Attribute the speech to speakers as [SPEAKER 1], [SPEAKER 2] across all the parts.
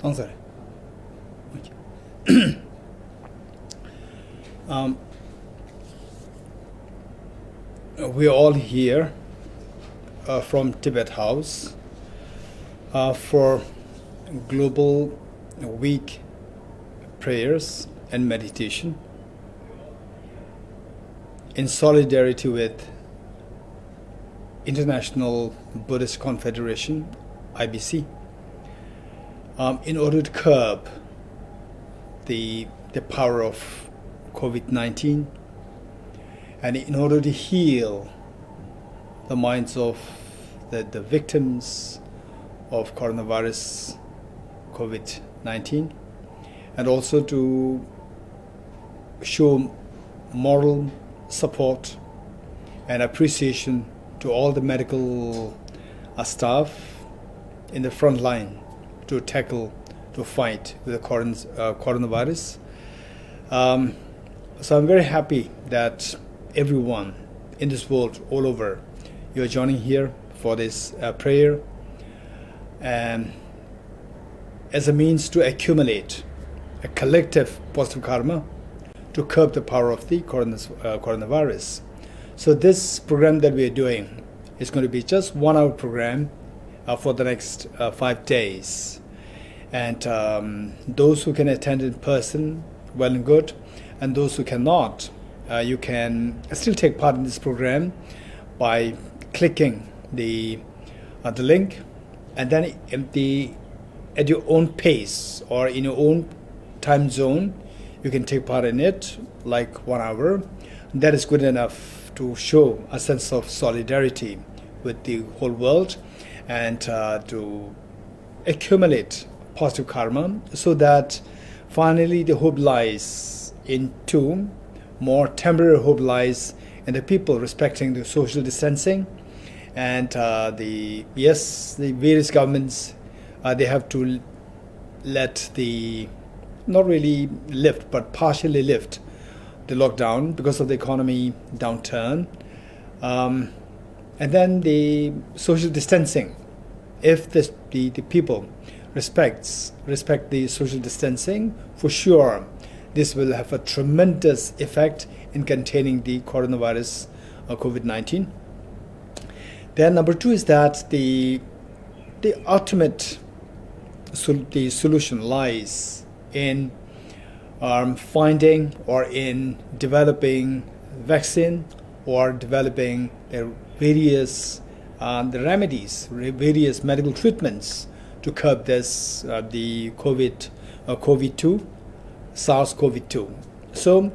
[SPEAKER 1] Answer. Okay. We're all here from Tibet House for global week prayers and meditation in solidarity with International Buddhist Confederation, IBC, in order to curb the power of COVID-19 and in order to heal the minds of the victims of coronavirus COVID-19, and also to show moral support and appreciation to all the medical staff in the front line to fight with the coronavirus. So I'm very happy that everyone in this world, all over, you're joining here for this prayer, and as a means to accumulate a collective positive karma to curb the power of the coronavirus. So this program that we are doing is going to be just 1 hour program for the next 5 days. And those who can attend in person, well and good. And those who cannot, you can still take part in this program by clicking the link, and then at your own pace or in your own time zone, you can take part in it, like 1 hour. That is good enough to show a sense of solidarity with the whole world and to accumulate positive karma, so that finally the hope lies into more temporary hope lies in the people respecting the social distancing, and the various governments they have to let the not really lift but partially lift the lockdown because of the economy downturn, and then the social distancing. If the people respect the social distancing, for sure this will have a tremendous effect in containing the coronavirus COVID-19. Then number 2 is that the ultimate the solution lies in finding or in developing vaccine or developing the various the remedies, various medical treatments to curb this the COVID-2, SARS-CoV-2. So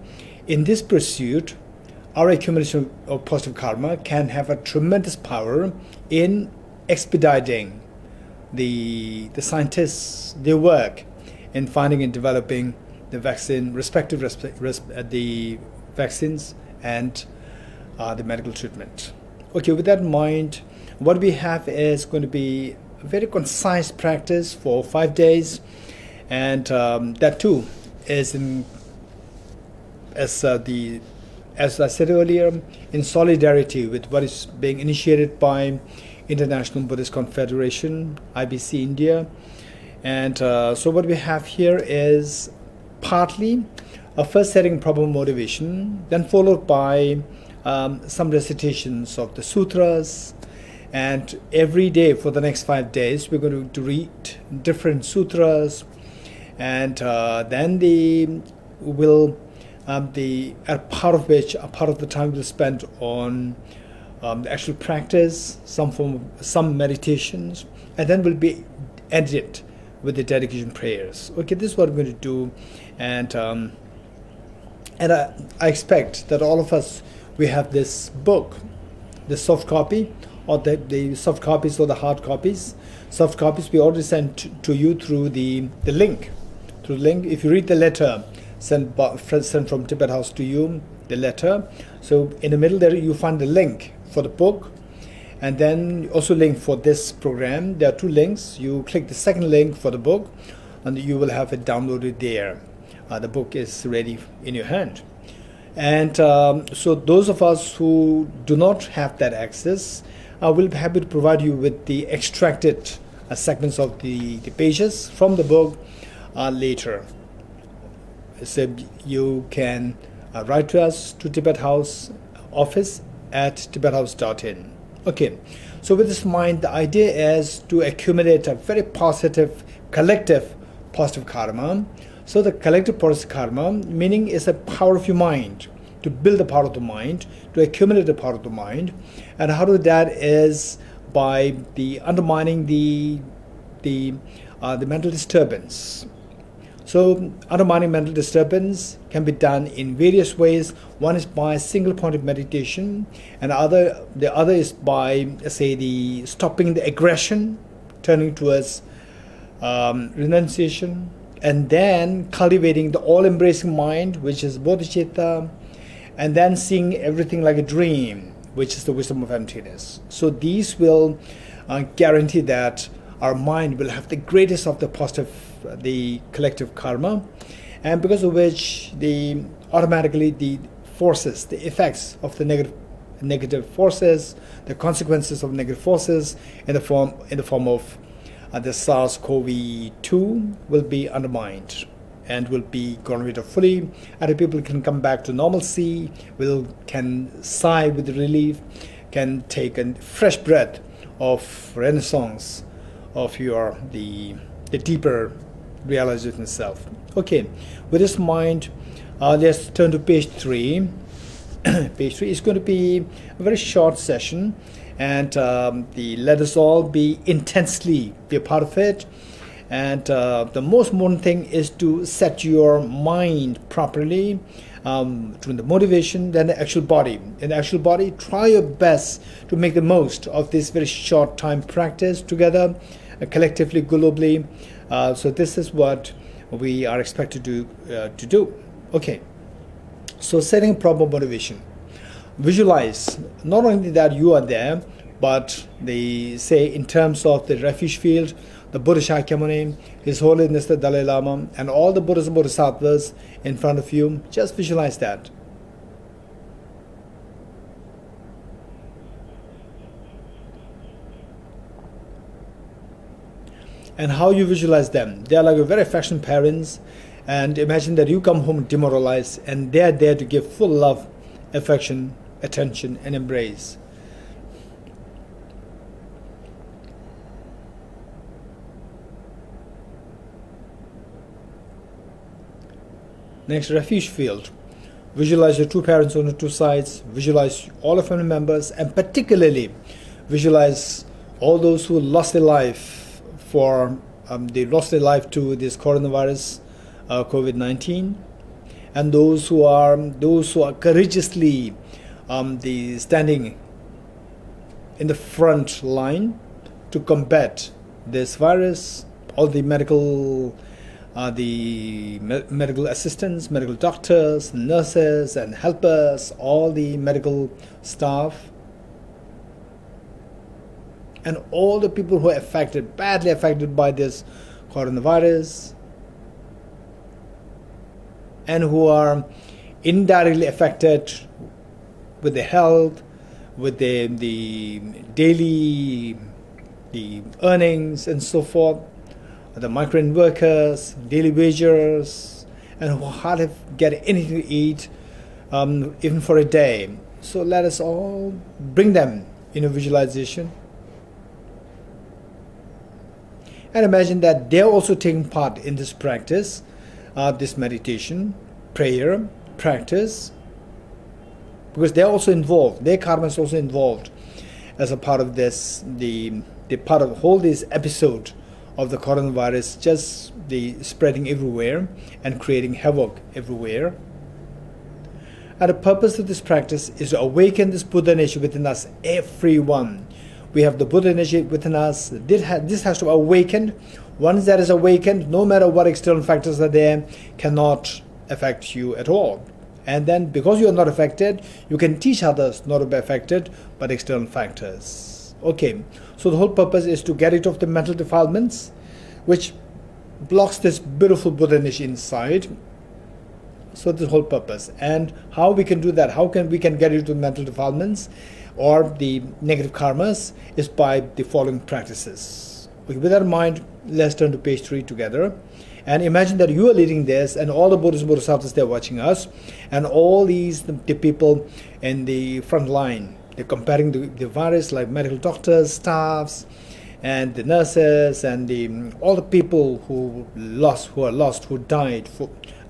[SPEAKER 1] in this pursuit, our accumulation of positive karma can have a tremendous power in expediting the scientists, their work in finding and developing the vaccine, the vaccines and the medical treatment. Okay, with that in mind, what we have is going to be a very concise practice for 5 days, and that too is as I said earlier, in solidarity with what is being initiated by International Buddhist Confederation, IBC India. And so what we have here is partly a first setting proper motivation, then followed by some recitations of the sutras, and every day for the next 5 days we're going to read different sutras, and then a part of the time will spend on the actual practice, some meditations, and then will be ended with the dedication prayers. Okay, this is what I'm going to do, and I expect that all of us, we have this book, the soft copy, or the soft copies or the hard copies. Soft copies we already sent to you through the link. Through the link, if you read the letter sent from Tibet House to you, the letter. So in the middle there you find the link for the book, and then also link for this program. There are 2 links. You click the second link for the book, and you will have it downloaded there. The book is ready in your hand. And so those of us who do not have that access, will be happy to provide you with the extracted segments of the pages from the book later. So you can write to us to Tibet House office at tibethouse.in. Okay, so with this in mind, the idea is to accumulate a very positive, collective positive karma. So the collective positive karma, meaning is the power of your mind, to build the power of the mind, to accumulate the power of the mind. And how to do that is by the undermining the mental disturbance. So undermining mental disturbance can be done in various ways. One is by single point of meditation, and the other is by, say, the stopping the aggression, turning towards renunciation, and then cultivating the all-embracing mind, which is bodhicitta, and then seeing everything like a dream, which is the wisdom of emptiness. So these will guarantee that our mind will have the greatest of the positive, the collective karma, and because of which automatically the forces, the effects of the negative forces, the consequences of negative forces in the form of the SARS-CoV-2 will be undermined and will be gone rid of fully, and the people can come back to normalcy, can sigh with relief, can take a fresh breath of renaissance of the deeper realization itself. Okay, with this in mind, let's turn to page 3. Page 3 is going to be a very short session, and let us all be intensely be a part of it. And the most important thing is to set your mind properly, between the motivation, then the actual body. In the actual body, try your best to make the most of this very short time practice together, collectively, globally. So this is what we are expected to do. Okay, so setting a proper motivation. Visualize not only that you are there, but they say in terms of the refuge field, the Buddha Shakyamuni, His Holiness the Dalai Lama, and all the Buddhas and Bodhisattvas in front of you. Just visualize that. And how you visualize them. They are like very affectionate parents, and imagine that you come home demoralized and they are there to give full love, affection, attention, and embrace. Next, refuge field. Visualize your two parents on the two sides, visualize all the family members, and particularly visualize all those who lost their life they lost their life to this coronavirus, COVID-19, and those who are courageously standing in the front line to combat this virus. All the medical assistants, medical doctors, nurses, and helpers, all the medical staff, and all the people who are badly affected by this coronavirus, and who are indirectly affected with the health, with the daily earnings and so forth, the migrant workers, daily wagers, and who hardly get anything to eat, even for a day. So let us all bring them in a visualization. And imagine that they're also taking part in this practice, this meditation, prayer, practice, because they're also involved. Their karma is also involved as a part of this, the part of the whole this episode of the coronavirus, just the spreading everywhere and creating havoc everywhere. And the purpose of this practice is to awaken this Buddha nature within us, everyone. We have the Buddha nature within us. This has to be awakened. Once that is awakened, no matter what external factors are there, cannot affect you at all. And then because you are not affected, you can teach others not to be affected by external factors. Okay, so the whole purpose is to get rid of the mental defilements, which blocks this beautiful Buddha nature inside. So the whole purpose. And how we can do that, how can we get rid of the mental defilements or the negative karmas, is by the following practices. Okay, with that in mind, let's turn to page 3 together. And imagine that you are leading this, and all the Buddhas and Bodhisattvas, they're watching us, and all these the people in the front line, they're comparing the virus, like medical doctors, staffs, and the nurses, and all the people who died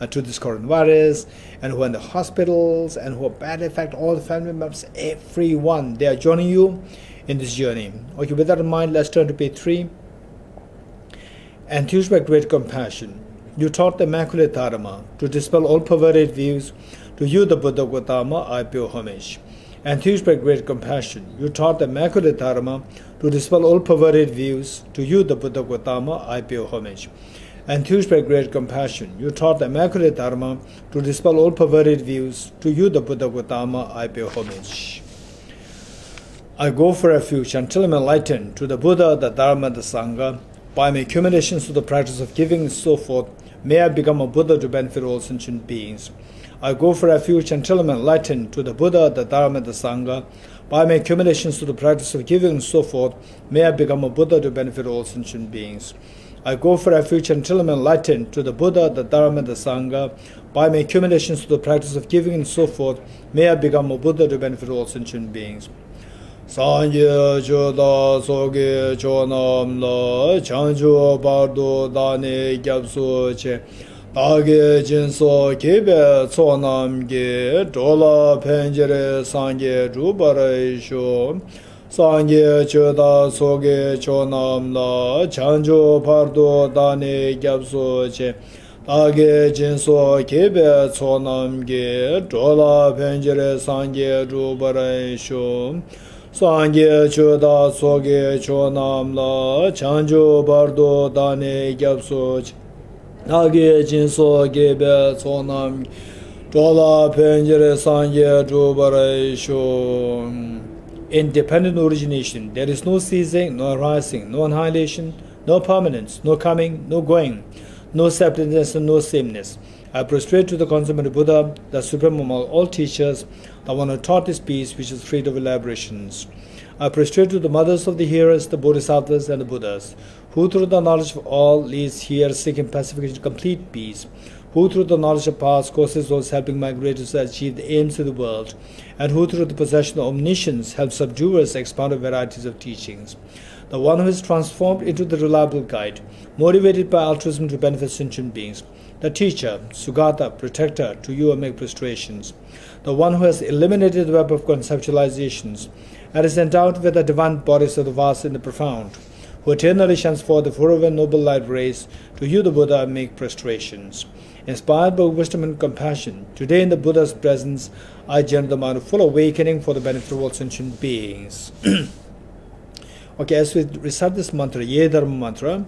[SPEAKER 1] to this coronavirus, and who are in the hospitals, and who are badly affected, all the family members, everyone, they are joining you in this journey. Okay, with that in mind, let's turn to page 3. Enthused by great compassion, you taught the Immaculate Dharma to dispel all perverted views. To you, the Buddha Gautama, I pay homage. Enthused by great compassion, you taught the Immaculate Dharma to dispel all perverted views. To you, the Buddha Gautama, I pay homage. Enthused by great compassion, you taught the Immaculate Dharma to dispel all perverted views. To you, the Buddha Gautama, I pay homage. I go for refuge until I'm enlightened to the Buddha, the Dharma, the Sangha. By my accumulations to the practice of giving and so forth, may I become a Buddha to benefit all sentient beings. I go for refuge until I'm enlightened to the Buddha, the Dharma, the Sangha. By my accumulations to the practice of giving and so forth, may I become a Buddha to benefit all sentient beings. I go for refuge until I'm enlightened to the Buddha, the Dharma, the Sangha. By my accumulations to the practice of giving and so forth, may I become a Buddha to benefit all sentient beings. Sanje choda soge chonam la chancho bardo dane gyabso che dage jinso kebe chonam ge dola penjere sanje rubara isho Sanje choda soge chonam la chancho bardo dane gyabso che dage jinso kebe chonam ge dola penjere sanje rubara isho Sanje choda soge chonam la chanjo bardo dane gyapso nage jinso gebe chonam dola penjere sanje drubare sho. Independent origination. There is no ceasing, no arising, no annihilation, no permanence, no coming, no going, no separateness and no sameness. I prostrate to the consummate Buddha, the supreme among all teachers, the one who taught this peace which is freed of elaborations. I prostrate to the mothers of the hearers, the Bodhisattvas and the Buddhas, who through the knowledge of all leads here seeking pacification, complete peace, who through the knowledge of past causes those helping migrators to achieve the aims of the world, and who through the possession of omniscience help subduers expound varieties of teachings. The one who is transformed into the reliable guide, motivated by altruism to benefit sentient beings. The teacher, Sugata, protector, to you I make prostrations. The one who has eliminated the web of conceptualizations and is endowed with the divine bodies of the vast and the profound, who eternally shines forth the forever noble light rays, to you the Buddha I make prostrations. Inspired by wisdom and compassion, today in the Buddha's presence, I generate the mind of full awakening for the benefit of all sentient beings. Okay, as we recite this mantra, Ye Dharma mantra,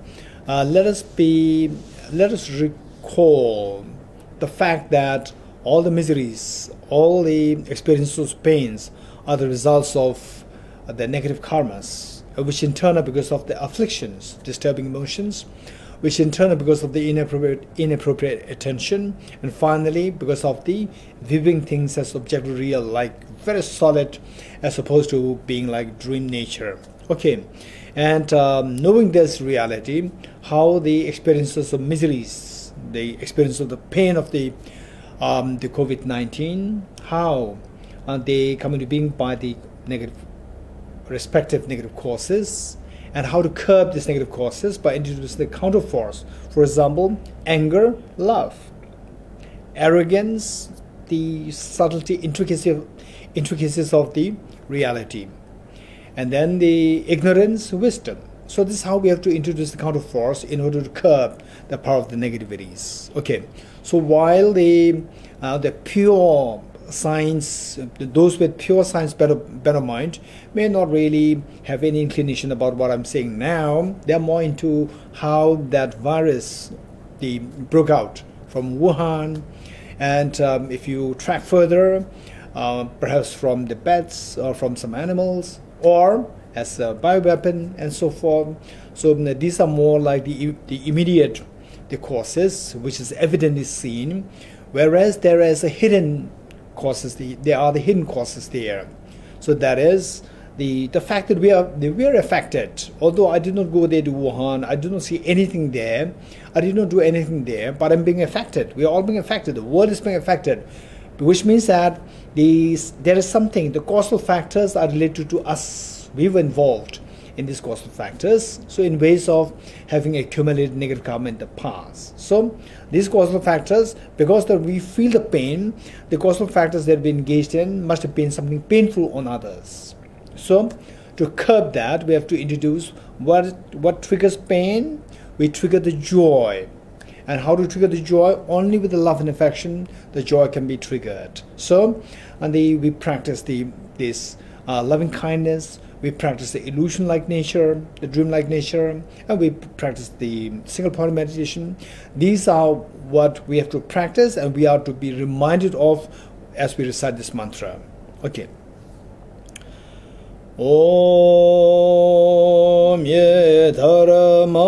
[SPEAKER 1] let us recall the fact that all the miseries, all the experiences of pains are the results of the negative karmas, which in turn are because of the afflictions, disturbing emotions, which in turn are because of the inappropriate attention, and finally because of the viewing things as objectively real, like very solid, as opposed to being like dream nature. Okay, and knowing this reality, how the experiences of miseries, the experience of the pain of the COVID-19, how they come into being by the respective negative causes, and how to curb these negative causes by introducing the counterforce. For example, anger, love; arrogance, the subtlety, intricacies of the reality; and then the ignorance, wisdom. So this is how we have to introduce the counterforce in order to curb the power of the negativities. Okay, so while the pure science, those with pure science better mind may not really have any inclination about what I'm saying now. They're more into how that virus broke out from Wuhan, and if you track further, perhaps from the bats or from some animals, or as a bioweapon and so forth. So these are more like the immediate causes, which is evidently seen, whereas there are the hidden causes there. So that is the fact that we are affected. Although I did not go there to Wuhan, I did not see anything there, I did not do anything there, but I'm being affected. We are all being affected. The world is being affected, which means that there is something. The causal factors are related to us. We were involved in these causal factors, so in ways of having accumulated negative karma in the past. So these causal factors, because that we feel the pain, the causal factors that we engaged in must have been something painful on others. So to curb that, we have to introduce what triggers pain. We trigger the joy. And how to trigger the joy? Only with the love and affection the joy can be triggered. So we practice this loving kindness. We practice the illusion-like nature, the dream-like nature, and we practice the single-point meditation. These are what we have to practice, and we are to be reminded of as we recite this mantra. Okay. Om ye dharma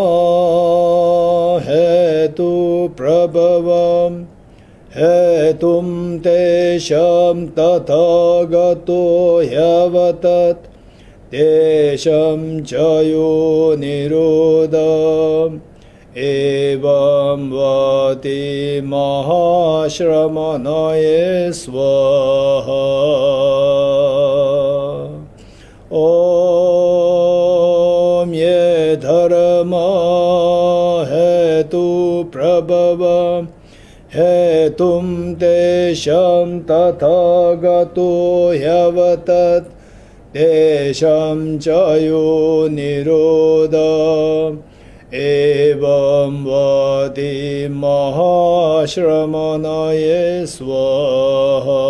[SPEAKER 1] hetu prabhavam hetum tesham tathagato yavatat Desham chayo nirodha evam vati mahashramanaye swaha. Om ye dharma hetu prabhava hetum desham tathagato yavatat Desham chayo nirodha evam vati mahashramanaye swaha.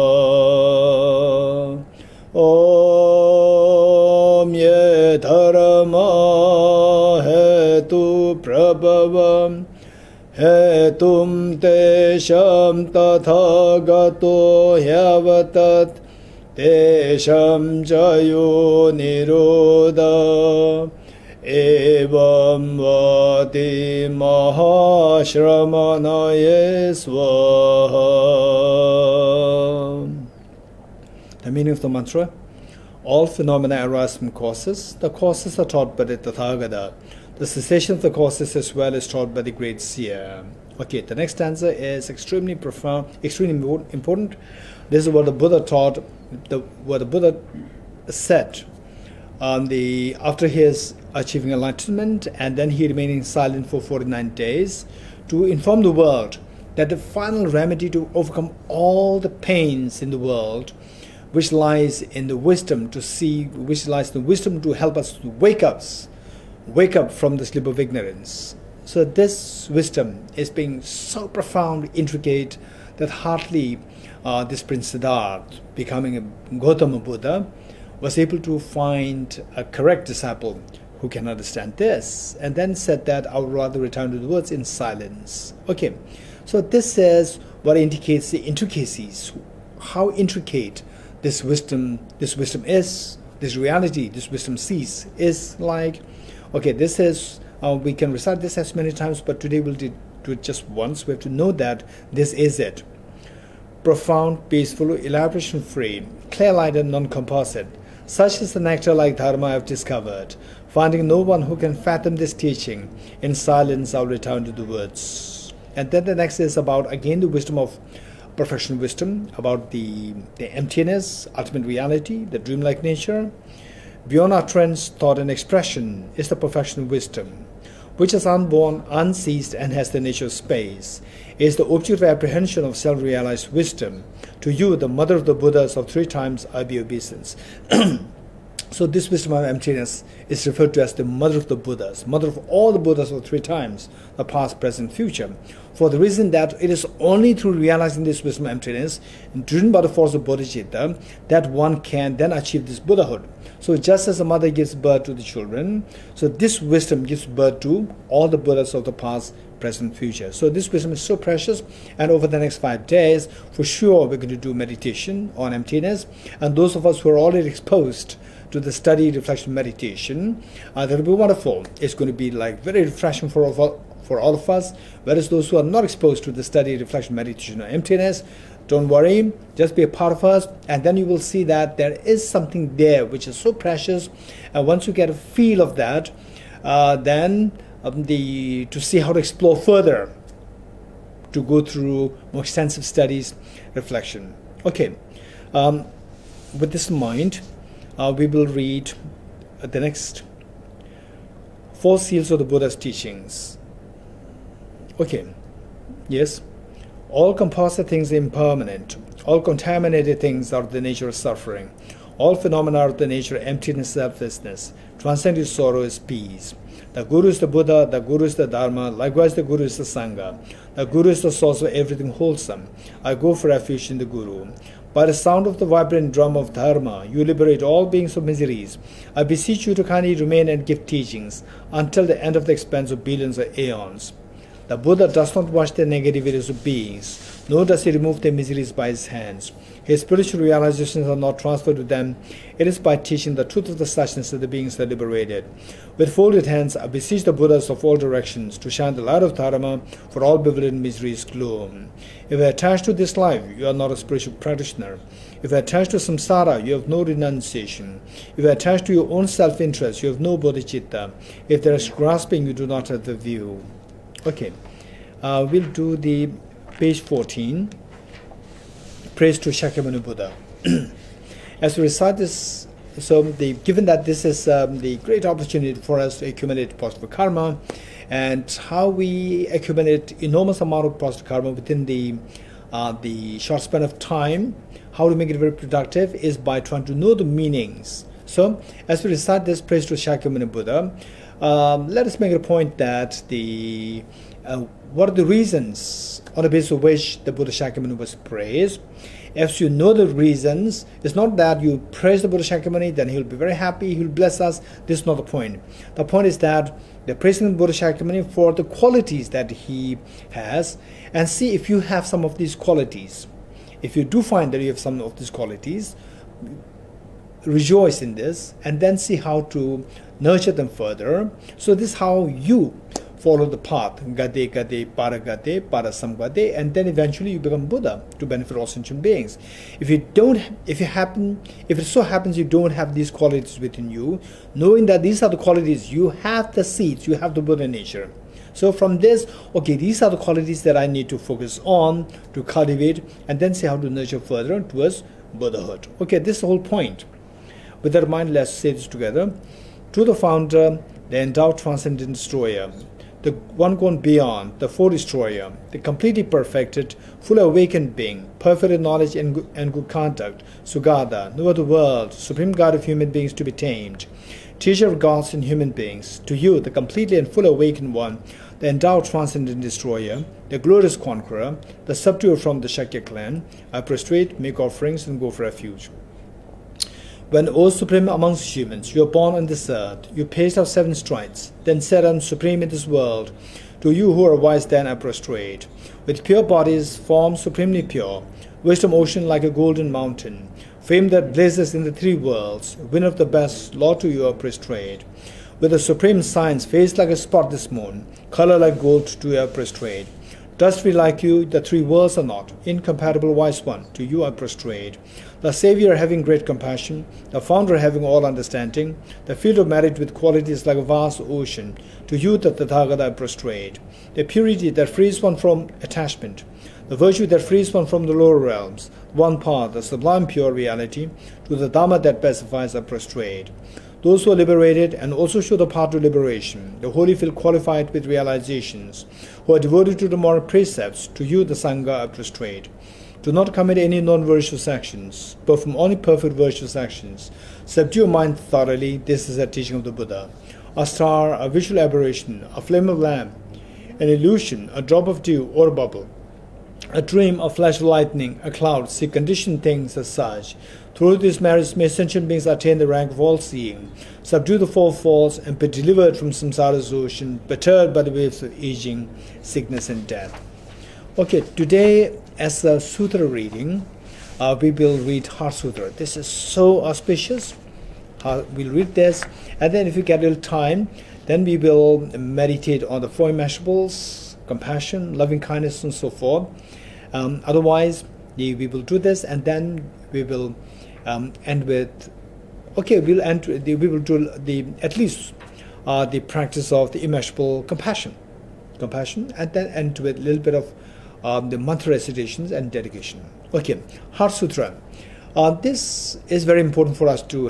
[SPEAKER 1] Om ye dharma hetu prabhavam hetum tesham tathagato yavatat Desham chayo nirodha evam vati mahashramanaye swaha. The meaning of the mantra: all phenomena arise from causes. The causes are taught by the Tathagata. The cessation of the causes as well is taught by the great seer. Okay, the next stanza is extremely profound, extremely important. This is what the Buddha taught, what the Buddha said after his achieving enlightenment, and then he remaining silent for 49 days to inform the world that the final remedy to overcome all the pains in the world, which lies in the wisdom to see, which lies in the wisdom to help us to wake up from the sleep of ignorance. So this wisdom is being so profound, intricate, that hardly this Prince Siddhartha, becoming a Gautama Buddha, was able to find a correct disciple who can understand this, and then said that I would rather return to the woods in silence. Okay, so this is what indicates the intricacies, how intricate this wisdom is, this reality, this wisdom sees, is like. Okay, this is, we can recite this as many times, but today we'll do it just once. We have to know that this is it. Profound, peaceful, elaboration-free, clear-lighted, non-composite. Such is the nectar-like dharma I have discovered. Finding no one who can fathom this teaching, in silence I'll return to the woods. And then the next is about, again, the wisdom of perfection wisdom, about the emptiness, ultimate reality, the dreamlike nature. Beyond utterance, thought and expression is the perfection of wisdom, which is unborn, unceased, and has the nature of space, is the object of apprehension of self-realized wisdom. To you, the mother of the Buddhas of 3 times I be obeisance. So this wisdom of emptiness is referred to as the mother of the Buddhas, mother of all the Buddhas of 3 times, the past, present, future, for the reason that it is only through realizing this wisdom of emptiness, driven by the force of bodhicitta, that one can then achieve this Buddhahood. So just as a mother gives birth to the children, so this wisdom gives birth to all the Buddhas of the past, present, future. So this wisdom is so precious, and over the next 5 days, for sure, we're going to do meditation on emptiness, and those of us who are already exposed to the study, reflection, meditation, that will be wonderful. It's going to be like very refreshing for all of us, whereas those who are not exposed to the study, reflection, meditation on emptiness, Don't worry, just be a part of us, and then you will see that there is something there which is so precious. And once you get a feel of that, then to see how to explore further, to go through more extensive studies, reflection. Okay, with this in mind, we will read the next 4 seals of the Buddha's teachings. Okay, yes. All composite things are impermanent. All contaminated things are the nature of suffering. All phenomena are the nature of emptiness, selflessness. Transcendent sorrow is peace. The Guru is the Buddha, the Guru is the Dharma, likewise the Guru is the Sangha. The Guru is the source of everything wholesome. I go for refuge in the Guru. By the sound of the vibrant drum of Dharma, you liberate all beings of miseries. I beseech you to kindly remain and give teachings until the end of the expanse of billions of aeons. The Buddha does not watch the negativities of beings, nor does he remove their miseries by his hands. His spiritual realizations are not transferred to them. It is by teaching the truth of the suchness that the beings are liberated. With folded hands, I beseech the Buddhas of all directions to shine the light of Dharma for all bewildered miseries gloom. If you are attached to this life, you are not a spiritual practitioner. If you are attached to samsara, you have no renunciation. If you are attached to your own self-interest, you have no bodhicitta. If there is grasping, you do not have the view. Okay, we'll do the page 14, praise to Shakyamuni Buddha. As we recite this, given that this is the great opportunity for us to accumulate positive karma, and how we accumulate enormous amount of positive karma within the short span of time, how to make it very productive is by trying to know the meanings. So, as we recite this praise to Shakyamuni Buddha, let us make a point that what are the reasons on the basis of which the Buddha Shakyamuni was praised. If you know the reasons, it's not that you praise the Buddha Shakyamuni, then he'll be very happy, he'll bless us. This is not the point. The point is that they're praising the Buddha Shakyamuni for the qualities that he has, and see if you have some of these qualities. If you do find that you have some of these qualities, rejoice in this, and then see how to nurture them further. So this is how you follow the path, gade gade para samgade, and then eventually you become Buddha to benefit all sentient beings. If it so happens you don't have these qualities within you, knowing that these are the qualities, you have the seeds, you have the Buddha nature. So from this, okay, these are the qualities that I need to focus on, to cultivate, and then see how to nurture further towards Buddhahood. Okay, this is the whole point. With that in mind, let's say this together. To the founder, the endowed transcendent destroyer, the one gone beyond, the four-destroyer, the completely perfected, fully awakened being, perfect in knowledge and good conduct, Sugata, no other world, supreme God of human beings to be tamed, teacher of gods and human beings, to you, the completely and fully awakened one, the endowed transcendent destroyer, the glorious conqueror, the subduer from the Shakya clan, I prostrate, make offerings, and go for refuge. When, O Supreme amongst humans, you are born on this earth, you paced out 7 strides, then said, I am supreme in this world. To you who are wise, then I prostrate. With pure bodies, forms supremely pure, wisdom ocean like a golden mountain, fame that blazes in the 3 worlds, winner of the best, Lord, to you I prostrate. With a supreme science, face like a spot this moon, color like gold, to you I prostrate. Dust we like you, the 3 worlds are not, incompatible wise one, to you I prostrate. The Savior having great compassion, the Founder having all understanding, the field of merit with qualities like a vast ocean, to you the Tathagata I prostrate. The purity that frees one from attachment, the virtue that frees one from the lower realms, one path, the sublime pure reality, to the Dhamma that pacifies I prostrate. Those who are liberated and also show the path to liberation, the holy feel qualified with realizations, who are devoted to the moral precepts, to you the Sangha I prostrate. Do not commit any non-virtuous actions, perform only perfect virtuous actions. Subdue your mind thoroughly, this is a teaching of the Buddha. A star, a visual aberration, a flame of lamp, an illusion, a drop of dew or a bubble, a dream, a flash of lightning, a cloud, see conditioned things as such. Through this marriage may sentient beings attain the rank of all-seeing, subdue the 4 falls, and be delivered from samsara's ocean, perturbed by the waves of aging, sickness, and death. Okay, today as a sutra reading, we will read Heart Sutra. This is so auspicious. We'll read this, and then if we get a little time, then we will meditate on the 4 immeasurables, compassion, loving kindness, and so forth. Otherwise, We will do this, and then we will end with. Okay, we will do at least the practice of the immeasurable compassion, and then end with a little bit of the mantra recitations and dedication. Okay, Heart Sutra. This is very important for us to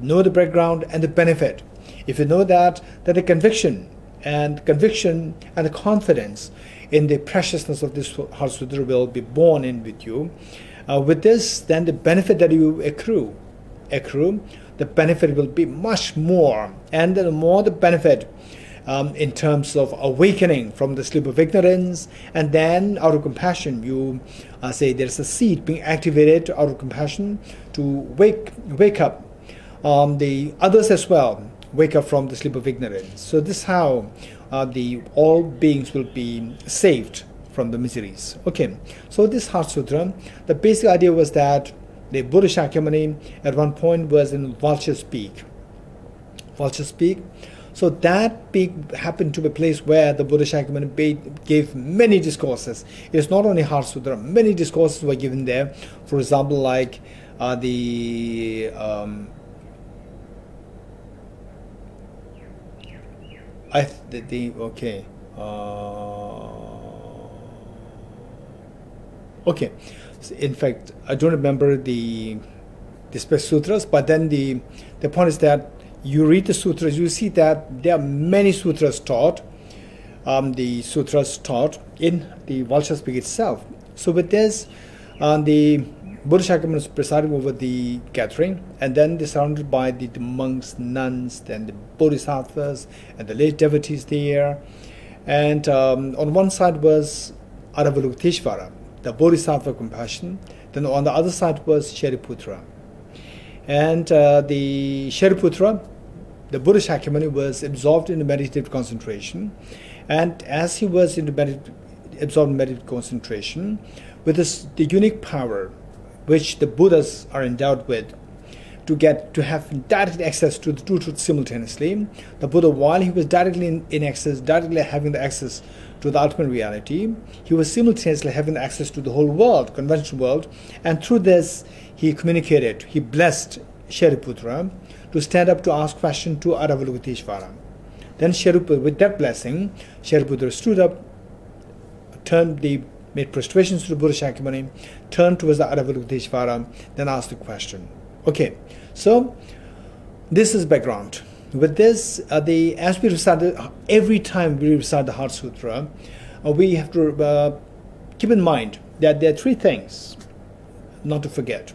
[SPEAKER 1] know the background and the benefit. If you know that the conviction and the confidence in the preciousness of this Heart Sutra will be born in with you. With this, then the benefit that you accrue, the benefit will be much more. And the more the benefit in terms of awakening from the sleep of ignorance, and then out of compassion, you say there's a seed being activated out of compassion to wake up the others as well, wake up from the sleep of ignorance. So this is how all beings will be saved from the miseries. Okay, so this Heart Sutra, the basic idea was that the Buddha Shakyamuni at one point was in Vulture's Peak. So that peak happened to be a place where the Buddha Shakyamuni gave many discourses. It's not only Heart Sutra, many discourses were given there. For example, like okay. So in fact, I don't remember the specific sutras, but then the point is that you read the sutras, you see that there are many sutras taught. The sutras taught in the Vulture's Peak itself. So with this, the Buddha Shakyamuni is presiding over the gathering, and then they're surrounded by the monks, nuns, then the bodhisattvas, and the lay devotees there. And on one side was Avalokiteshvara, the bodhisattva of compassion. Then on the other side was Shariputra. And the Shariputra, the Buddha Shakyamuni, was absorbed in the meditative concentration. And as he was absorbed in meditative concentration, with the unique power which the Buddhas are endowed with, to have direct access to the two truths simultaneously. The Buddha, while he was directly in access, directly having the access to the ultimate reality, he was simultaneously having access to the whole world, conventional world, and through this he communicated, he blessed Shariputra to stand up to ask question to Avalokiteshvara. Then Shariputra, with that blessing, Shariputra stood up, made prostrations to the Buddha Shakyamuni, turned towards the Avalokiteshvara, then asked the question. Okay, so this is background. With this, as we recite, every time we recite the Heart Sutra, we have to keep in mind that there are three things not to forget.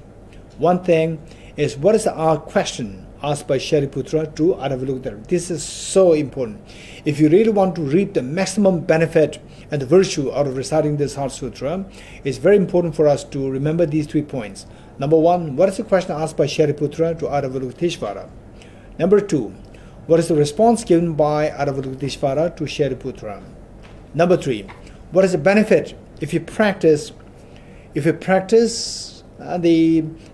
[SPEAKER 1] One thing is, what is our question asked by Shariputra to Avalokiteshvara? This is so important. If you really want to reap the maximum benefit and the virtue out of reciting this Heart Sutra, it's very important for us to remember these 3 points. Number 1, what is the question asked by Shariputra to Avalokiteshvara? Number 2, what is the response given by Avalokiteshvara to Shariputra? Number 3, what is the benefit if you practice the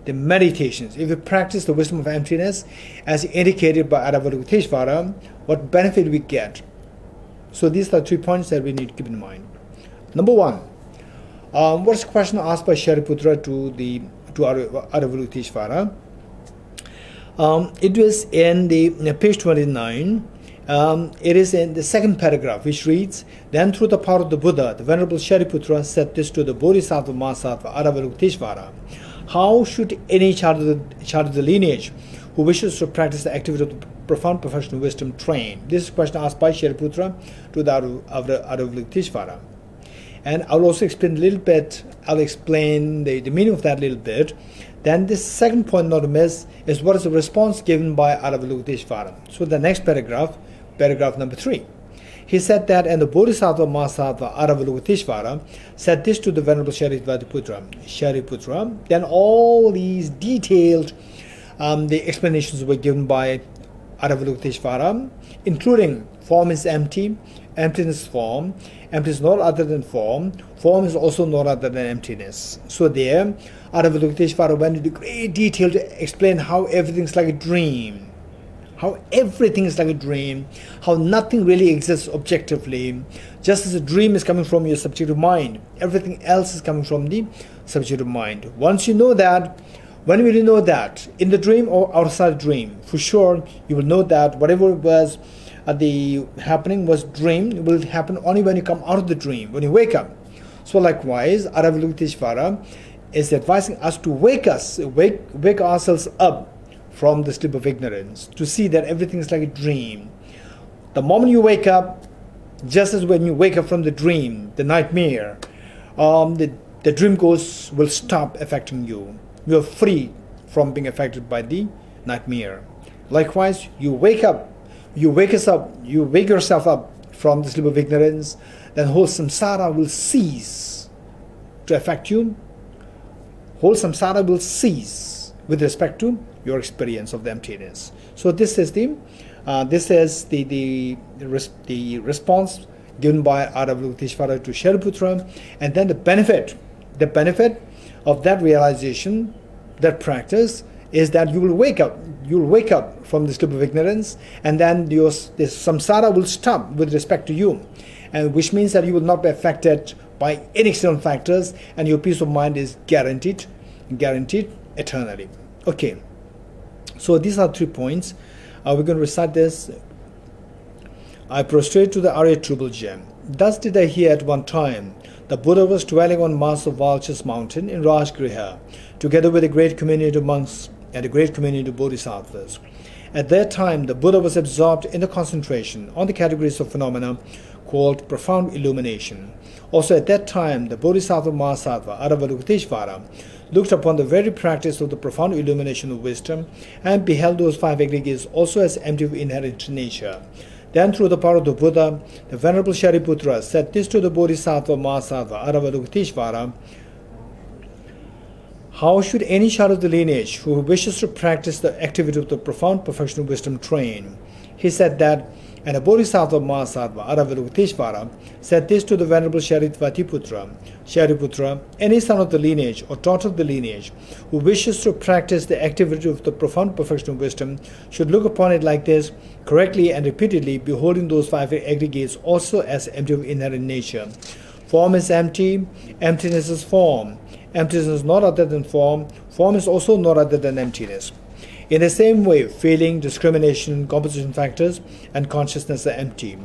[SPEAKER 1] meditations, if you practice the wisdom of emptiness as indicated by Avalokiteshvara, what benefit we get? So these are 3 points that we need to keep in mind. Number 1, what is the question asked by Shariputra to Avalokiteshvara? It was in page 29. It is in the second paragraph, which reads, "Then through the power of the Buddha, the Venerable Shariputra said this to the Bodhisattva Mahasattva Avalokiteshvara: How should any child of the lineage who wishes to practice the activity of the profound professional wisdom train?" This is a question asked by Shariputra to the Avalokiteshvara. And I'll also explain a little bit, the meaning of that a little bit. Then this second point not to miss is, what is the response given by Avalokiteshvara? So the next paragraph number 3. He said that, and the Bodhisattva Mahasattva Avalokiteshvara said this to the Venerable Shariputra. Then all these detailed the explanations were given by Avalokiteshvara, including form is empty, emptiness is form, emptiness is not other than form is also not other than emptiness. So there, Avalokiteshvara went into great detail to explain how everything's like a dream, how everything is like a dream, how nothing really exists objectively. Just as a dream is coming from your subjective mind, everything else is coming from the subjective mind. Once you know that, when will you know that? In the dream or outside the dream? For sure, you will know that whatever was the happening was dream. It will happen only when you come out of the dream, when you wake up. So likewise, Aravalokiteshvara is advising us to wake ourselves up from the sleep of ignorance, to see that everything is like a dream. The moment you wake up, just as when you wake up from the dream, the nightmare, the dream ghosts will stop affecting you. You are free from being affected by the nightmare. Likewise, you wake yourself up from the sleep of ignorance, then whole samsara will cease to affect you. Whole samsara will cease with respect to your experience of the emptiness. So this is the response given by Aravalokiteshvara to Shariputra, and then the benefit of that realization, that practice, is that you will wake up from the sleep of ignorance, and then this samsara will stop with respect to you, and which means that you will not be affected by any external factors, and your peace of mind is guaranteed eternally. Okay, so these are 3 points. We're going to recite this. I prostrate to the Arya Triple Gem. Thus did I hear at one time the Buddha was dwelling on Mass of Vultures mountain in Rajgriha, together with a great community of monks and a great community of bodhisattvas. At that time, the Buddha was absorbed in the concentration on the categories of phenomena called profound illumination. Also at that time, the Bodhisattva Mahasattva Aravalokiteshvara looked upon the very practice of the profound illumination of wisdom and beheld those 5 aggregates also as empty of inherent nature. Then through the power of the Buddha, the Venerable Shariputra said this to the Bodhisattva Mahasattva Aravalokiteshvara: how should any child of the lineage who wishes to practice the activity of the profound perfection of wisdom train? He said that, and the Bodhisattva Mahasattva Aravalokiteshvara said this to the Venerable Shariputra: Shariputra, any son of the lineage or daughter of the lineage who wishes to practice the activity of the profound perfection of wisdom should look upon it like this, correctly and repeatedly, beholding those 5 aggregates also as empty of inherent nature. Form is empty, emptiness is form. Emptiness is not other than form, form is also not other than emptiness. In the same way, feeling, discrimination, composition factors, and consciousness are empty.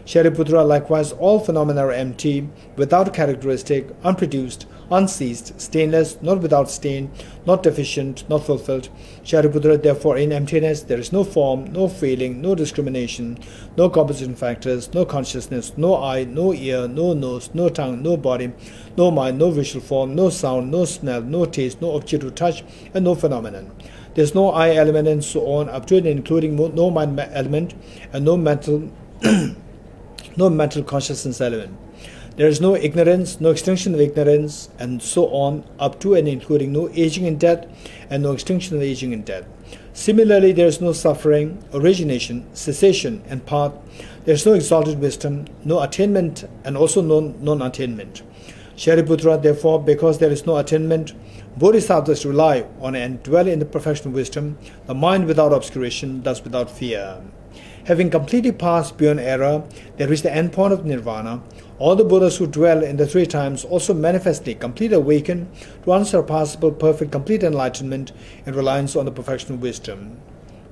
[SPEAKER 1] Shariputra, likewise, all phenomena are empty, without characteristic, unproduced, unceased, stainless, not without stain, not deficient, not fulfilled. Shariputra, therefore, in emptiness there is no form, no feeling, no discrimination, no composition factors, no consciousness, no eye, no ear, no nose, no tongue, no body, no mind, no visual form, no sound, no smell, no taste, no object to touch, and no phenomenon. There is no I element and so on, up to and including no mind element and no mental consciousness element. There is no ignorance, no extinction of ignorance, and so on, up to and including no aging and death, and no extinction of aging and death. Similarly, there is no suffering, origination, cessation, and path. There is no exalted wisdom, no attainment, and also no non-attainment. Shariputra, therefore, because there is no attainment, bodhisattvas rely on and dwell in the perfection of wisdom, the mind without obscuration, thus without fear. Having completely passed beyond error, they reach the end point of nirvana. All the Buddhas who dwell in the 3 times also manifestly completely awaken to unsurpassable, perfect, complete enlightenment in reliance on the perfection of wisdom.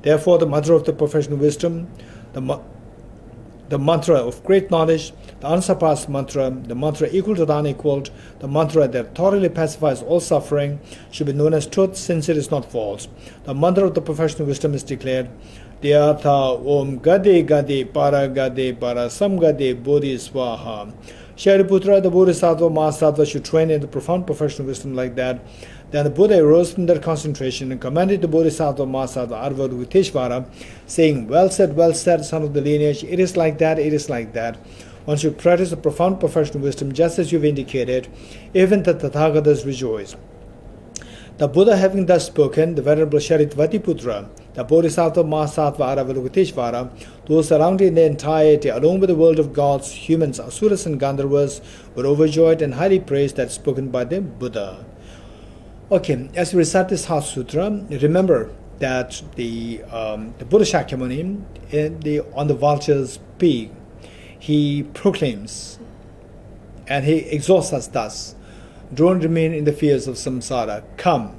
[SPEAKER 1] Therefore, the mother of the perfection of wisdom, the mantra of great knowledge, the unsurpassed mantra, the mantra equal to the unequaled, the mantra that thoroughly pacifies all suffering, should be known as truth, since it is not false. The mantra of the perfection of wisdom is declared: Dhyatha Om Gade Gade Para Gade Para Sam Gade Bodhi Swaha. Shariputra, the Bodhisattva Mahasattva, should train in the profound perfection of wisdom like that. Then the Buddha arose from their concentration and commanded the Bodhisattva Mahasattva Aravalokiteshvara, saying, well said, son of the lineage, it is like that, it is like that. One should practice the profound perfection of wisdom just as you have indicated, even the Tathagatas rejoice. The Buddha having thus spoken, the Venerable Shariputra, the Bodhisattva Mahasattva Aravalokiteshvara, those surrounding the entirety, along with the world of gods, humans, asuras and gandharvas, were overjoyed and highly praised that spoken by the Buddha. Okay, as we recite this Heart Sutra, remember that the Buddha Shakyamuni on the vulture's peak, he proclaims and he exhorts us thus: don't remain in the fears of samsara. Come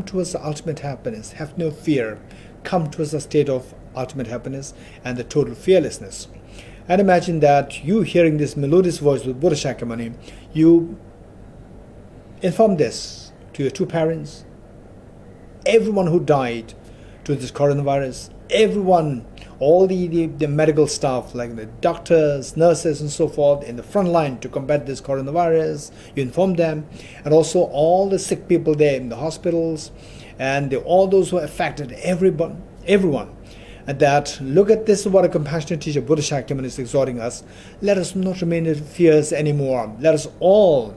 [SPEAKER 1] towards the ultimate happiness. Have no fear. Come towards the state of ultimate happiness and the total fearlessness. And imagine that you hearing this melodious voice with Buddha Shakyamuni, you inform this to your two parents, everyone who died to this coronavirus, everyone, all the medical staff, like the doctors, nurses, and so forth, in the front line to combat this coronavirus. You inform them, and also all the sick people there in the hospitals, and all those who are affected, everyone, and that look at this, what a compassionate teacher Buddha Shakyamuni is exhorting us. Let us not remain in fears anymore. Let us all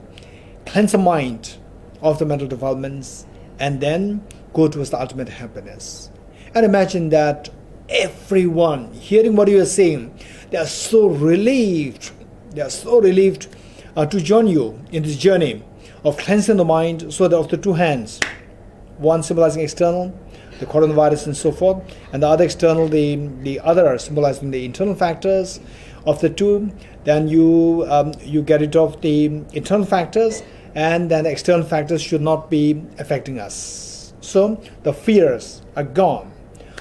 [SPEAKER 1] cleanse the mind of the mental developments and then go towards the ultimate happiness. And imagine that everyone hearing what you are saying, they are so relieved. They are so relieved to join you in this journey of cleansing the mind, so that of the two hands, one symbolizing external, the coronavirus and so forth, and the other external, the other symbolizing the internal factors of the two. Then you get rid of the internal factors, and then the external factors should not be affecting us. So the fears are gone.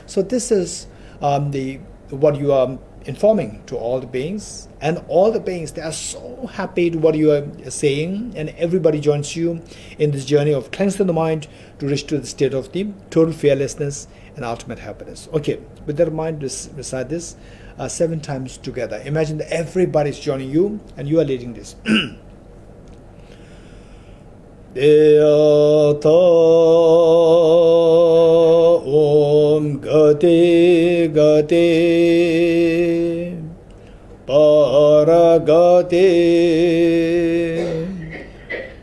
[SPEAKER 1] So this is what you are informing to all the beings, and all the beings, they are so happy to what you are saying, and everybody joins you in this journey of cleansing the mind to reach to the state of the total fearlessness and ultimate happiness. Okay, with that in mind, recite this 7 times together. Imagine that everybody is joining you and you are leading this. Deyata Om Gati Gati Paragati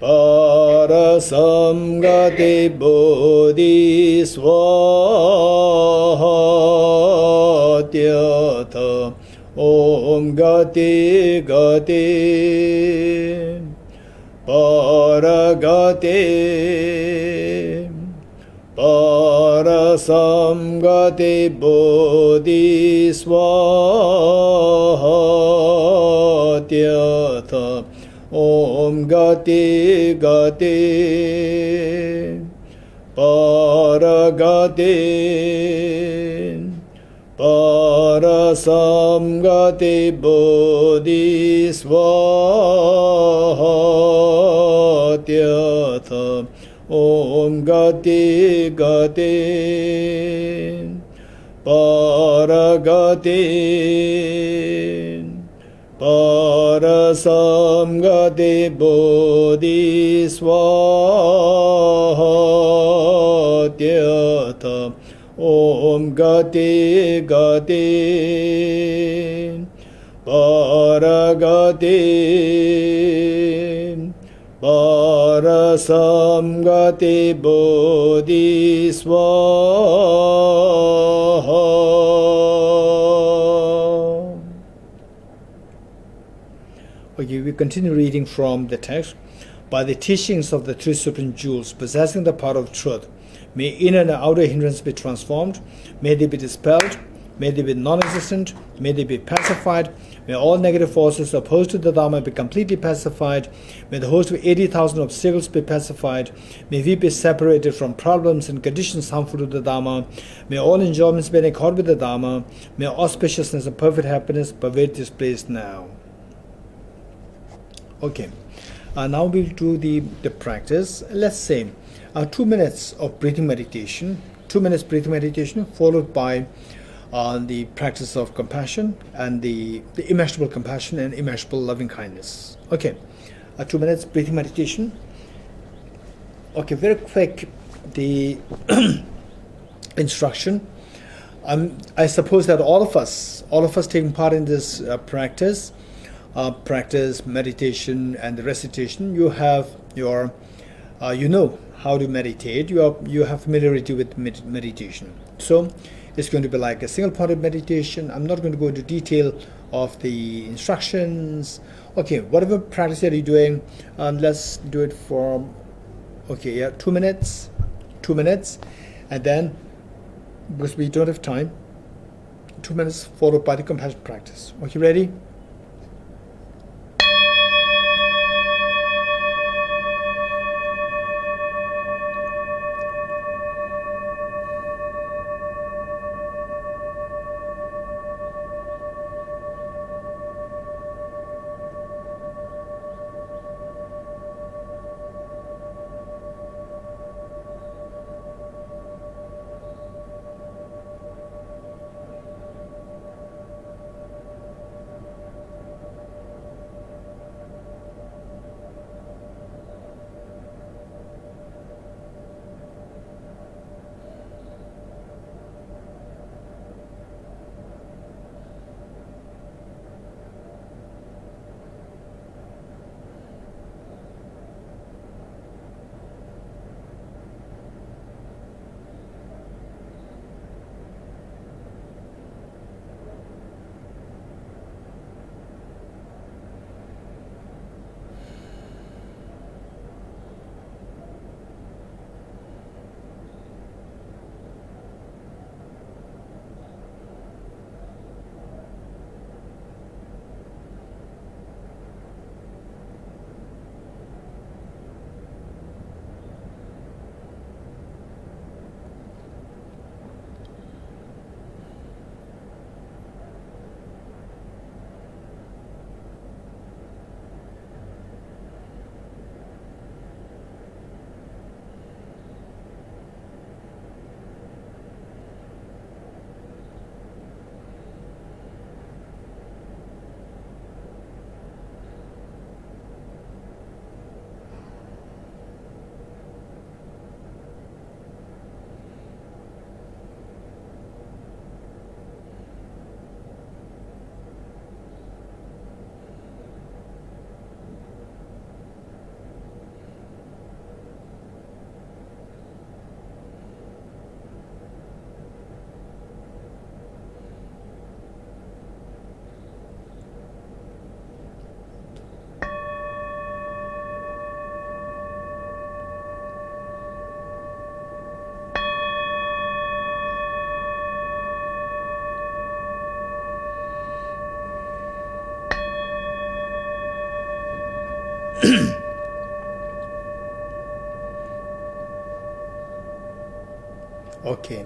[SPEAKER 1] Parasamgati Bodhi Swahatyata Om Gati Gati Paragati Parasamgati Bodhi Swahatyata Om Gati Gati Paragati Parasamgati Bodhi Swahatyata Om Gati Gati Paragati Parasamgati Bodhi Swahatyata Om Gati Gati Paragati Parasamgati Bodhi Swaha. Okay, we continue reading from the text. By the teachings of the three supreme jewels, possessing the power of truth, may inner and outer hindrance be transformed, may they be dispelled, may they be non-existent, may they be pacified, may all negative forces opposed to the Dharma be completely pacified, may the host of 80,000 obstacles be pacified, may we be separated from problems and conditions harmful to the Dharma, may all enjoyments be in accord with the Dharma, may auspiciousness and perfect happiness pervade this place now. Okay, now we'll do the practice. Let's say 2 minutes of breathing meditation, 2 minutes breathing meditation followed by the practice of compassion and the immeasurable compassion and immeasurable loving kindness. Okay, 2 minutes breathing meditation. Okay, very quick, the instruction. I suppose that all of us taking part in this practice meditation and the recitation, you have your you know how to meditate, you have familiarity with meditation. So it's going to be like a single-pointed meditation. I'm not going to go into detail of the instructions. Okay, whatever practice that you're doing, let's do it for 2 minutes, and then because we don't have time. 2 minutes followed by the compassion practice. Okay, ready? Okay,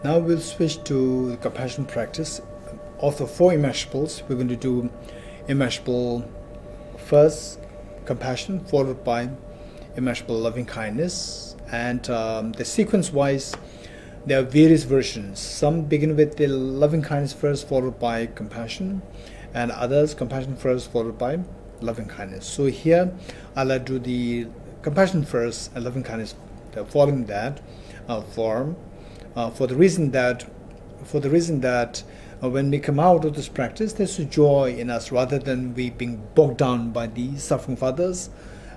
[SPEAKER 1] now we'll switch to the compassion practice. Of the 4 immeasurables, we're going to do immeasurable first, compassion, followed by immeasurable loving kindness. And the sequence-wise, there are various versions. Some begin with the loving kindness first, followed by compassion, and others compassion first, followed by loving kindness. So here, I'll do the compassion first and loving kindness following that form. For the reason that when we come out of this practice, there's a joy in us rather than we being bogged down by the suffering of others.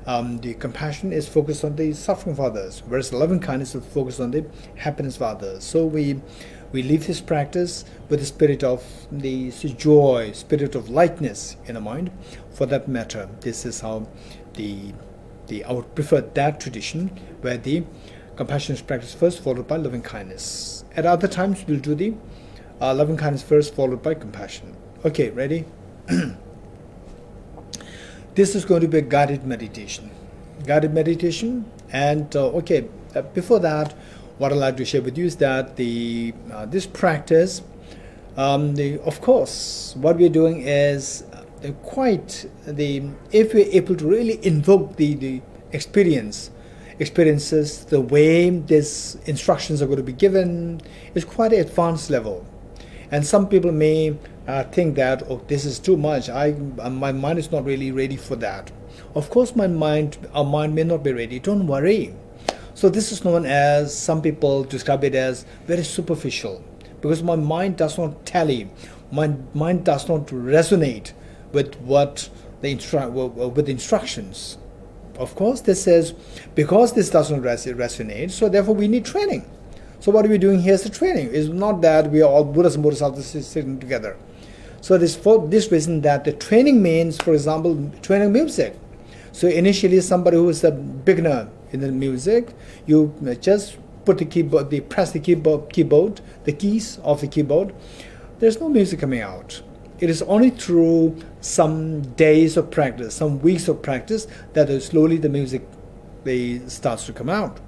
[SPEAKER 1] The compassion is focused on the suffering of others, whereas the loving kindness is focused on the happiness of others. So we leave this practice with the spirit of the joy, spirit of lightness in the mind. For that matter, this is how I would prefer that tradition where the compassion is practiced first, followed by loving kindness. At other times, we'll do the loving kindness first, followed by compassion. Okay, ready? This is going to be a guided meditation. And before that, what I'd like to share with you is that this practice, of course, what we're doing is if we're able to really invoke the experiences, the way these instructions are going to be given is quite an advanced level. And some people may think that, oh, this is too much. My mind is not really ready for that. Of course, our mind may not be ready. Don't worry. So this is known as, some people describe it as very superficial, because my mind does not tally. My mind does not resonate with with the instructions. Of course, this says, because this doesn't resonate, so therefore we need training. So what are we doing here is the training. It's not that we are all Buddhas and Bodhisattvas sitting together. So for this reason that the training means, for example, training music. So initially somebody who is a beginner in the music, you just put the keyboard, they press the keyboard, the keys of the keyboard, there's no music coming out. It is only through some days of practice, some weeks of practice, that slowly the music starts to come out.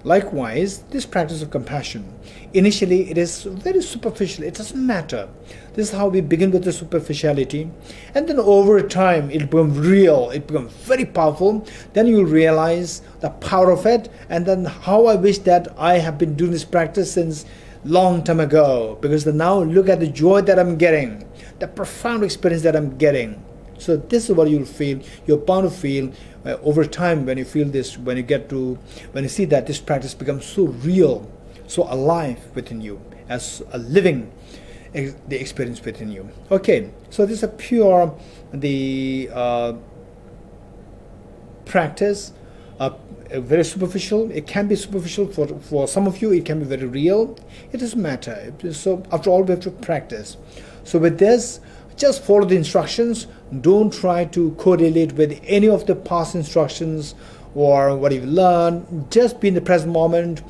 [SPEAKER 1] Likewise, this practice of compassion, initially it is very superficial, it doesn't matter. This is how we begin with the superficiality, and then over time it becomes real, it becomes very powerful. Then you realize the power of it, and then how I wish that I have been doing this practice since long time ago, because now look at the joy that I'm getting, the profound experience that I'm getting. So this is what you'll feel, you're bound to feel over time when you feel this, when you see that this practice becomes so real, so alive within you, as a living the experience within you. Okay, so this is a pure practice, very superficial. It can be superficial for some of you, it can be very real. It doesn't matter. So after all, we have to practice. So with this, just follow the instructions. Don't try to correlate with any of the past instructions or what you've learned. Just be in the present moment.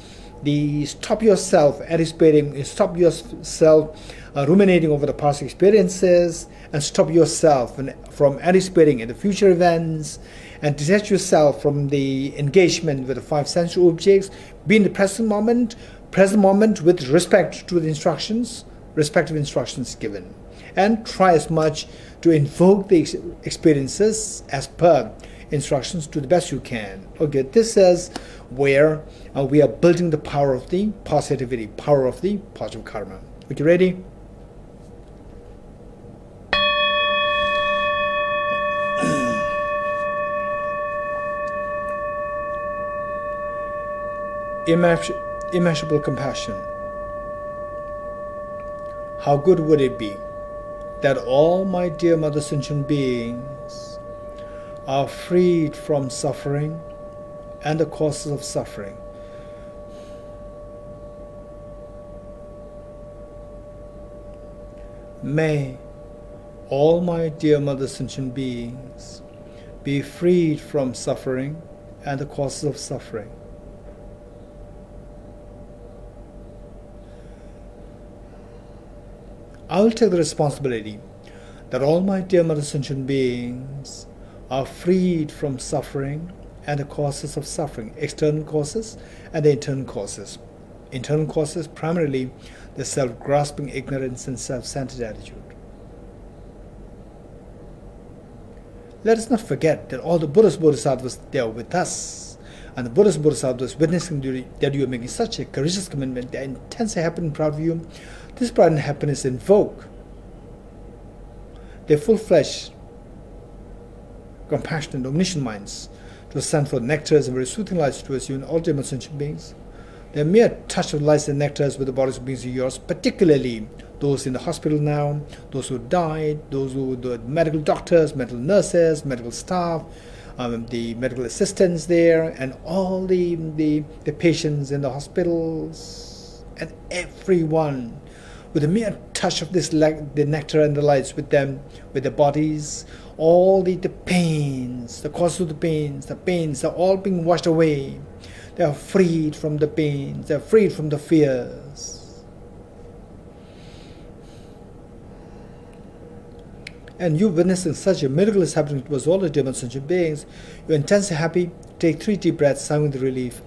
[SPEAKER 1] Stop yourself anticipating, stop yourself ruminating over the past experiences, and stop yourself from anticipating in the future events, and detach yourself from the engagement with the five sensory objects. Be in the present moment with respect to the instructions, respective instructions given, and try as much to invoke the experiences as per instructions to the best you can. Okay, this is where we are building the power of the positivity, power of the positive karma. Okay, ready? Immeasurable compassion. How good would it be that all my dear mother sentient beings are freed from suffering and the causes of suffering. May all my dear mother sentient beings be freed from suffering and the causes of suffering. I will take the responsibility that all my dear mother sentient beings are freed from suffering and the causes of suffering, external causes and the internal causes. Internal causes, primarily the self-grasping ignorance and self-centered attitude. Let us not forget that all the Buddhist Bodhisattvas, they are with us, and the Buddhist Bodhisattvas witnessing that you are making such a courageous commitment, they are intensely happy and proud of you. This pride and happiness invoke their full-fledged, compassionate, omniscient minds to send forth nectars and very soothing lights towards you and all demon sentient beings. The mere touch of lights and nectars with the bodies of beings of yours, particularly those in the hospital now, those who died, those who the medical doctors, medical nurses, medical staff, the medical assistants there, and all the patients in the hospitals, and everyone. With a mere touch of this, the nectar and the lights with them, with the bodies, all the pains, the cause of the pains are all being washed away. They are freed from the pains, they are freed from the fears. And you witnessing such a miracle is happening towards all the demon sentient beings. You're intensely happy. Take 3 deep breaths, sounding the relief.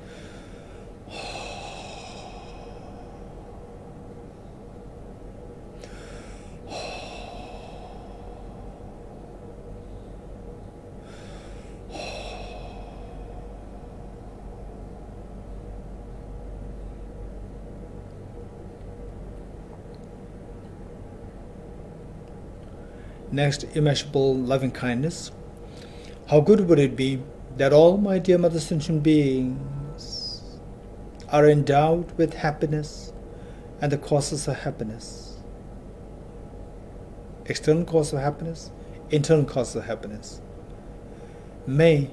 [SPEAKER 1] Next, immeasurable loving kindness. How good would it be that all my dear mother sentient beings are endowed with happiness and the causes of happiness. External cause of happiness, internal cause of happiness. May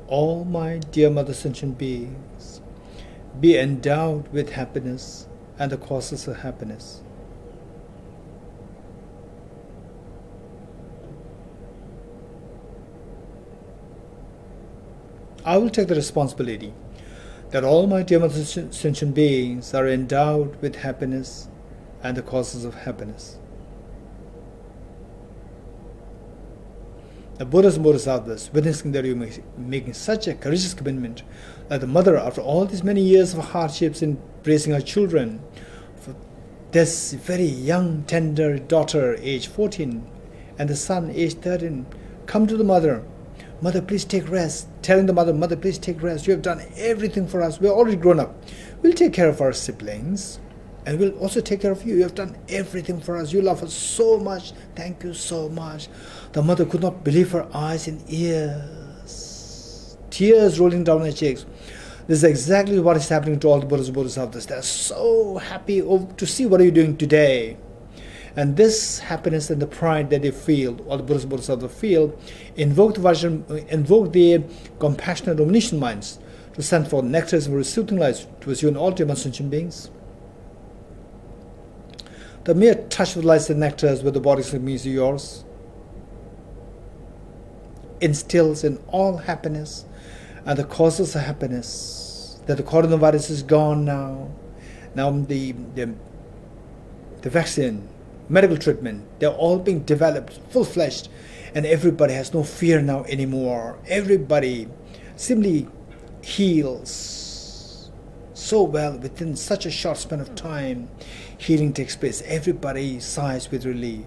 [SPEAKER 1] all my dear mother sentient beings be endowed with happiness and the causes of happiness. I will take the responsibility that all my dear sentient beings are endowed with happiness and the causes of happiness. The Buddhas and Bodhisattvas, witnessing that you making such a courageous commitment, that the mother, after all these many years of hardships in raising her children, for this very young, tender daughter, age 14, and the son, age 13, come to the mother. Mother, please take rest. Telling the mother, Mother, please take rest. You have done everything for us. We're already grown up. We'll take care of our siblings. And we'll also take care of you. You have done everything for us. You love us so much. Thank you so much. The mother could not believe her eyes and ears. Tears rolling down her cheeks. This is exactly what is happening to all the Buddhas and Bodhisattvas. They're so happy to see what are you doing today. And this happiness and the pride that they feel, all the Buddhas and Bodhisattvas feel, invoke the compassionate omniscient minds to send forth nectars and soothing lights towards you and all human sentient beings. The mere touch of lights and nectars with the bodies and beings of yours instills in all happiness and the causes of happiness. That the coronavirus is gone now. Now the vaccine, medical treatment, they're all being developed full-fledged, and everybody has no fear now anymore. Everybody simply heals so well within such a short span of time. Healing takes place. Everybody sighs with relief.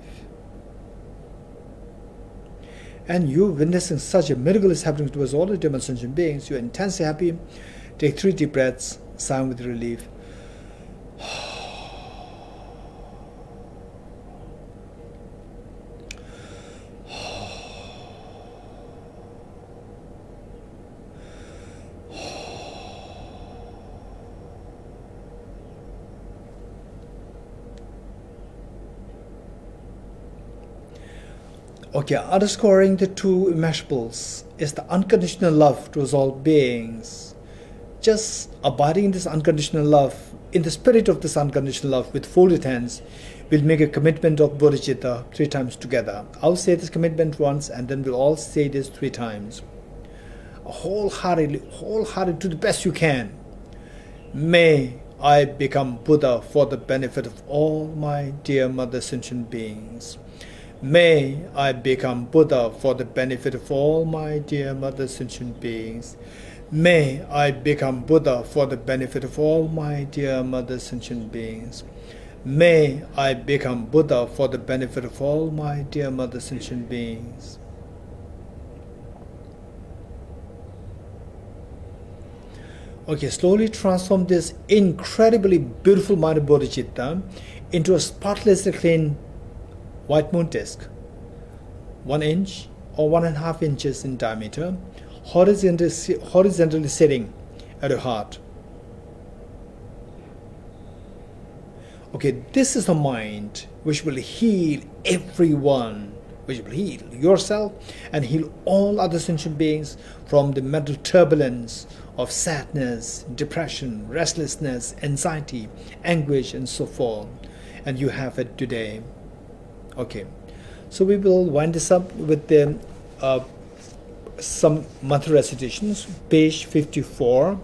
[SPEAKER 1] And you witnessing such a miracle is happening towards all the human sentient beings. You're intensely happy. Take 3 deep breaths, sigh with relief. Okay, underscoring the 2 immeasurables is the unconditional love towards all beings. Just abiding in this unconditional love, in the spirit of this unconditional love with folded hands, we'll make a commitment of bodhicitta 3 times together. I'll say this commitment once and then we'll all say this 3 times. Wholeheartedly to the best you can. May I become Buddha for the benefit of all my dear mother sentient beings. May I become Buddha for the benefit of all my dear mother sentient beings. May I become Buddha for the benefit of all my dear mother sentient beings. May I become Buddha for the benefit of all my dear mother sentient beings. Okay, slowly transform this incredibly beautiful mind of bodhicitta into a spotlessly clean white moon disk, 1 inch or 1.5 inches in diameter, horizontally sitting at your heart. Okay, this is a mind which will heal everyone, which will heal yourself and heal all other sentient beings from the mental turbulence of sadness, depression, restlessness, anxiety, anguish, and so forth. And you have it today. Okay, so we will wind this up with the some mantra recitations. Page 54,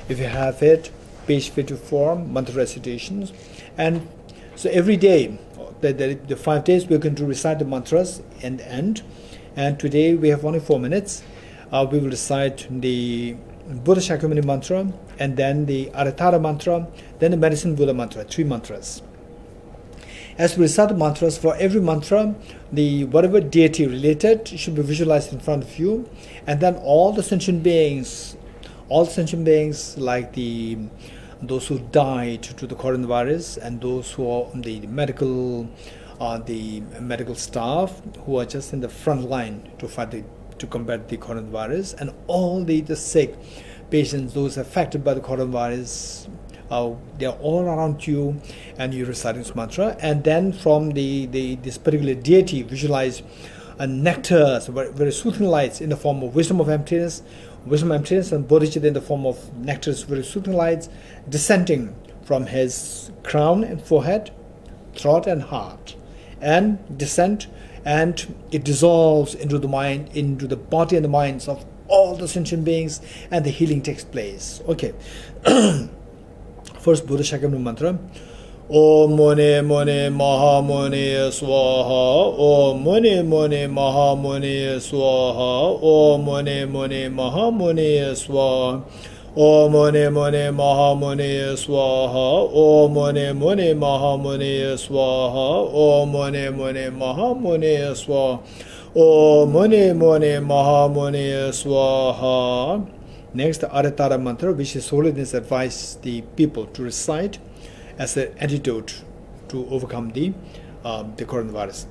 [SPEAKER 1] if you have it, page 54, mantra recitations. And so every day, the 5 days, we're going to recite the mantras and end. And today we have only 4 minutes. We will recite the Buddha Shakyamuni mantra, and then the Aratara mantra, then the Medicine Buddha mantra, 3 mantras. As we recite the mantras, for every mantra, the whatever deity related should be visualized in front of you, and then all the sentient beings like those who died to the coronavirus, and those who are the medical staff who are just in the front line to combat the coronavirus, and all the sick patients, those affected by the coronavirus. They are all around you, and you recite this mantra. And then from this particular deity, visualize a nectar, so very soothing lights in the form of wisdom of emptiness, and bodhicitta in the form of nectars, very soothing lights, descending from his crown and forehead, throat and heart, and descend, and it dissolves into the mind, into the body and the minds of all the sentient beings, and the healing takes place. Okay. First Buddha Shakyamuni mantra. Om Muni Muni Maha Muni Swaha. Om Muni Muni Maha Muni Swaha. Om Muni Muni Maha Muni Swaha. Om Muni Muni Maha Muni Swaha. Om Muni Muni Maha Muni Swaha. Om Muni Muni Maha Muni Swaha. Om Muni Muni Maha Muni Swaha. Next, the Aratara mantra, which His Holiness advised the people to recite as an antidote to overcome the coronavirus.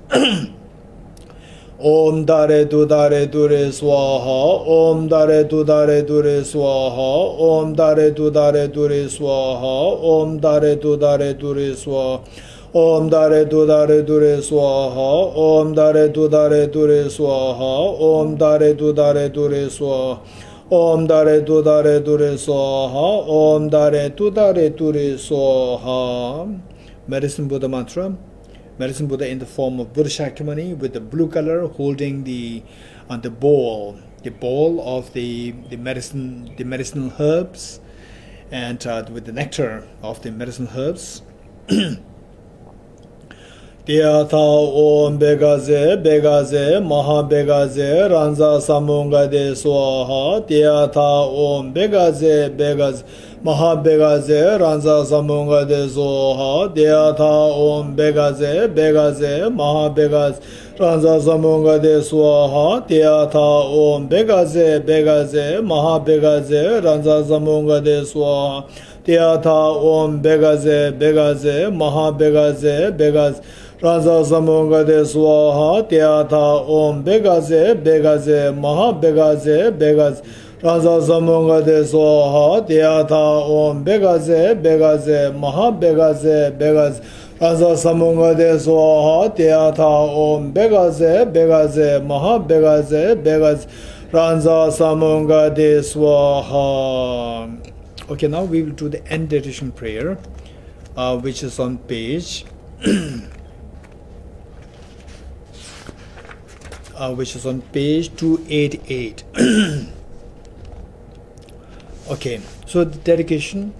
[SPEAKER 1] Om Dare Dudare Dure Swaha. Om Dare Dudare Dure Swaha. Om Dare Dudare Dure Swaha. Om Dare Dudare Dure Swaha. Om Dare Dudare Dure Swaha. Om Dare Dudare Dure Swaha. Om Dare Dudare Dure Swaha. Om Dare Dudare Dure Swaha. Om Dare Dudare Dure Swaha. Medicine Buddha mantra. Medicine Buddha in the form of Buddha Shakyamuni with the blue color holding the bowl of the medicinal herbs, and with the nectar of the medicinal herbs. Tiyata Om Begaze Maha Begaze Ranza Samunga de Swaha. Tiyata Om Begaze Maha Begaze Ranza Samunga de Swaha. Tiyata Om Begaze Maha Begaze Ranza Samunga de Swaha. Tiyata Om Begaze Maha Begaze Ranza Samunga de Swaha. Tiyata Om Begaze Maha Begaze Ranza Samunga de Swaha. Tiyata Om Begaze Maha Begaze Ranza Samunga de Swaha. Tiyata Om Begaze Maha Begaze Ranza Samunga de Swaha. Tiyata Om Begaze Maha Begaze Ranza Samunga de Swaha. Okay, now we will do the end dedication prayer, which is on page which is on page 288. Okay, so the dedication,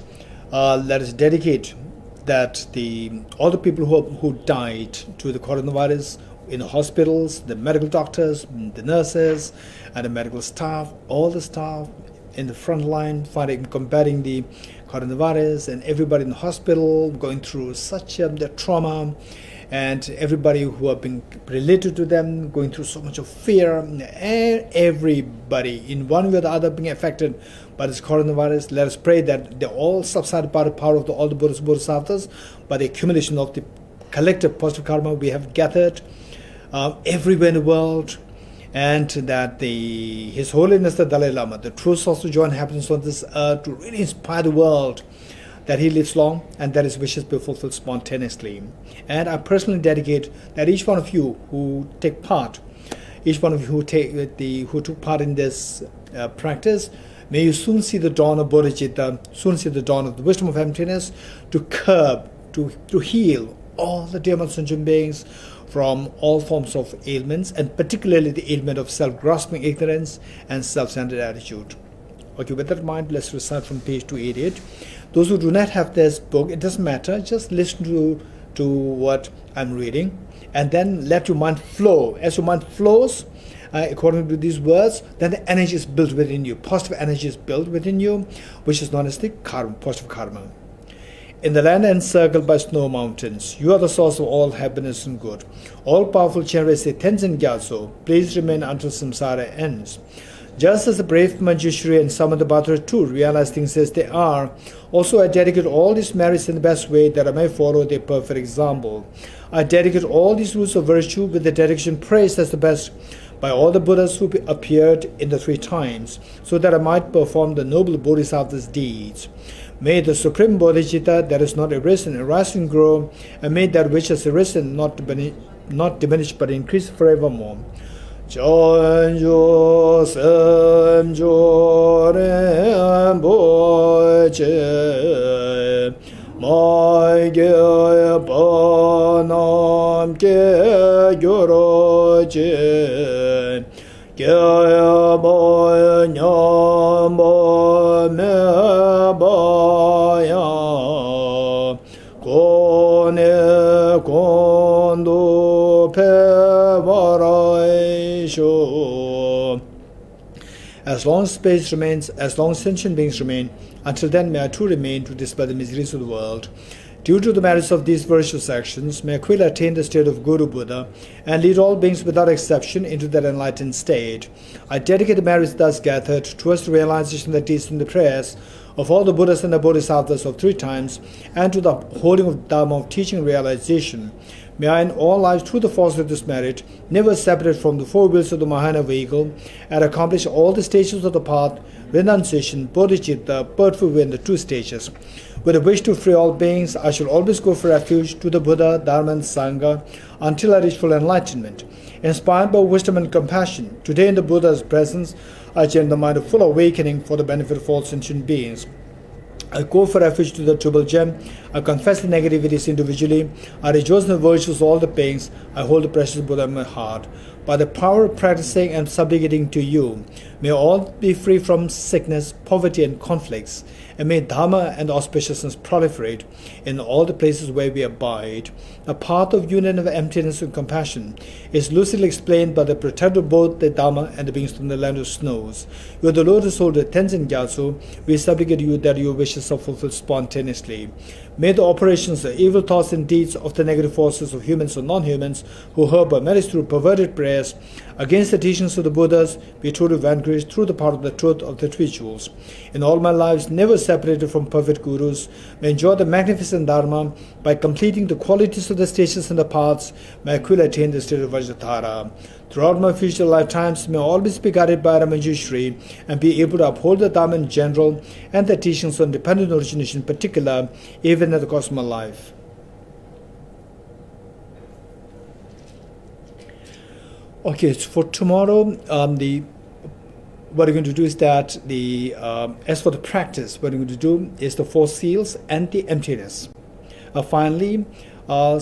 [SPEAKER 1] let us dedicate that all the people who died to the coronavirus in the hospitals, the medical doctors, the nurses, and the medical staff, all the staff in the front line combating the coronavirus, and everybody in the hospital going through such the trauma, and everybody who have been related to them going through so much of fear, and everybody in one way or the other being affected by this coronavirus. Let us pray that they all subside by the power of all the Bodhisattvas, by the accumulation of the collective positive karma we have gathered everywhere in the world, and that His Holiness the Dalai Lama, the true source to join happiness on this earth, to really inspire the world, that he lives long and that his wishes be fulfilled spontaneously. And I personally dedicate that each one of you who take part, each one of you who took part in this practice, may you soon see the dawn of bodhicitta, soon see the dawn of the wisdom of emptiness, to curb, to heal all the demon sentient beings from all forms of ailments, and particularly the ailment of self-grasping ignorance and self-centered attitude. Okay, with that in mind, let's recite from page 288. Those who do not have this book, it doesn't matter, just listen to what I'm reading, and then let your mind flow. As your mind flows, according to these words, then the energy is built within you. Positive energy is built within you, which is known as the karma, positive karma. In the land encircled by snow mountains, you are the source of all happiness and good. All-powerful Chenrese Tenzin Gyatso, please remain until samsara ends. Just as the brave Manjushri and Samantabhadra too realize things as they are, also I dedicate all these merits in the best way that I may follow their perfect example. I dedicate all these roots of virtue with the dedication praised as the best by all the Buddhas who appeared in the 3 times, so that I might perform the noble Bodhisattva's deeds. May the supreme bodhicitta that is not arisen arise and grow, and may that which has arisen not diminish but increase forevermore. Chanjo semjo remboche mai ge panam ke gyoroche Kya Boy Nyamba Me Baya Kone Kondo Pe Varaisho. As long as space remains, as long as sentient beings remain, until then may I too remain to dispel the miseries of the world. Due to the merits of these virtuous actions, may Aquila attain the state of Guru Buddha and lead all beings without exception into that enlightened state. I dedicate the merits thus gathered towards the realization that is in the prayers of all the Buddhas and the Bodhisattvas of 3 times, and to the holding of Dharma of teaching and realization. May I in all lives, through the force of this merit, never separate from the 4 wheels of the Mahayana vehicle, and accomplish all the stages of the path, renunciation, bodhicitta, birthful and the 2 stages. With a wish to free all beings, I shall always go for refuge to the Buddha, Dharma and Sangha until I reach full enlightenment. Inspired by wisdom and compassion, today in the Buddha's presence, I chant the mind of full awakening for the benefit of all sentient beings. I go for refuge to the triple gem. I confess the negativities individually. I rejoice in the virtues of all the beings. I hold the precious Buddha in my heart. By the power of practicing and subjugating to you, may all be free from sickness, poverty and conflicts, and may Dharma and auspiciousness proliferate in all the places where we abide. The path of union of emptiness and compassion is lucidly explained by the protector of both the Dharma and the beings from the land of snows. You are the lotus holder Tenzin Gyatso. We supplicate you that your wishes are fulfilled spontaneously. May the operations, the evil thoughts and deeds of the negative forces of humans or non-humans who herb or menace through perverted prayers against the teachings of the Buddhas be truly vanquished through the power of the truth of the rituals. In all my lives, never separated from perfect gurus, may enjoy the magnificent Dharma by completing the qualities of the stages and the paths, may Aquila attain the state of Vajradhara. Throughout my future lifetimes, may I always be guided by Ramanjushri and be able to uphold the Dharma in general and the teachings on dependent origination in particular, even at the cost of my life. Okay, so for tomorrow, what we're going to do is that as for the practice, what we're going to do is the 4 seals and the emptiness. Finally, all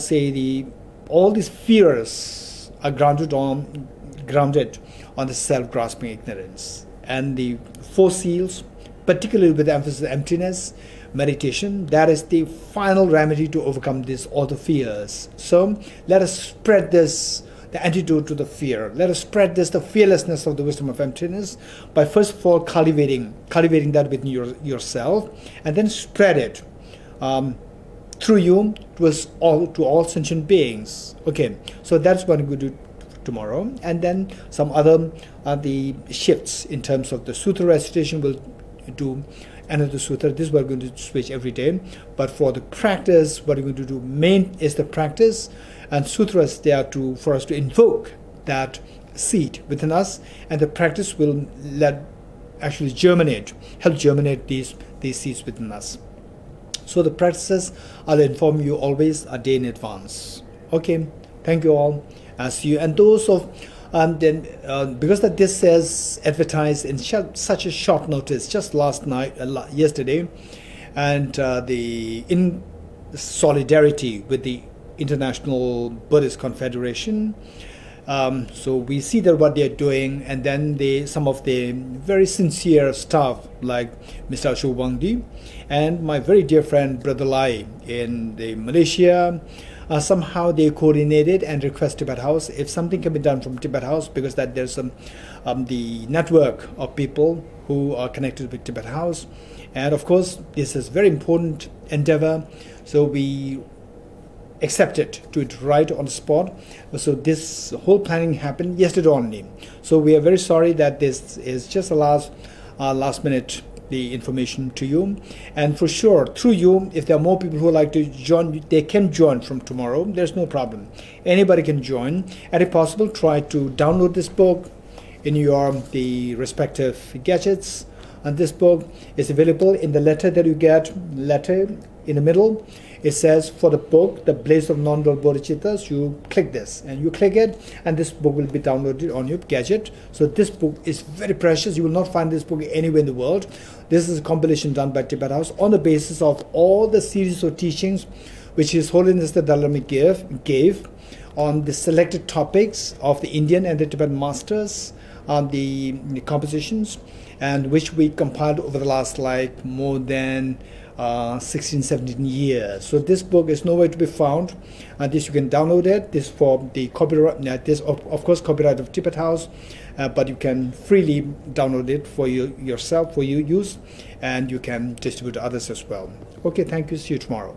[SPEAKER 1] these fears are grounded on the self-grasping ignorance. And the 4 seals, particularly with emphasis on emptiness, meditation, that is the final remedy to overcome all the fears. So let us spread this, the antidote to the fear. Let us spread this, the fearlessness of the wisdom of emptiness, by first of all cultivating that within yourself, and then spread it through you to all sentient beings. Okay, so that's what I'm going to do tomorrow, and then some other the shifts in terms of the sutra recitation. We'll do another sutra. This we're going to switch every day, but for the practice, what we're going to do main is the practice, and sutras there for us to invoke that seed within us, and the practice will help germinate these seeds within us. So the practices, I'll inform you always a day in advance. Okay, thank you all. I'll see you. And those of because that this says advertised in such a short notice, just yesterday, and in solidarity with the International Buddhist Confederation. So we see that what they're doing, and then some of the very sincere staff like Mr. Ashok Wangdi and my very dear friend Brother Lai in Malaysia, somehow they coordinated and request Tibet House if something can be done from Tibet House, because that there's the network of people who are connected with Tibet House, and of course this is very important endeavor, so we accepted to it right on the spot. So this whole planning happened yesterday only. So we are very sorry that this is just a last minute the information to you, and for sure through you, if there are more people who would like to join, they can join from tomorrow. There's no problem, anybody can join, and if possible try to download this book in the respective gadgets. And this book is available in the letter that you get. Letter in the middle, it says for the book, The Blaze of Non-Dual Bodhicittas. You click this and you click it, and this book will be downloaded on your gadget. So this book is very precious. You will not find this book anywhere in the world. This is a compilation done by Tibet House on the basis of all the series of teachings which His Holiness the Dalai Lama gave on the selected topics of the Indian and the Tibetan masters, on the compositions, and which we compiled over the last like more than 16, 17 years. So this book is nowhere to be found. This you can download it. This for the copyright. This of course copyright of Tibet House, but you can freely download it for yourself for your use, and you can distribute to others as well. Okay, thank you. See you tomorrow.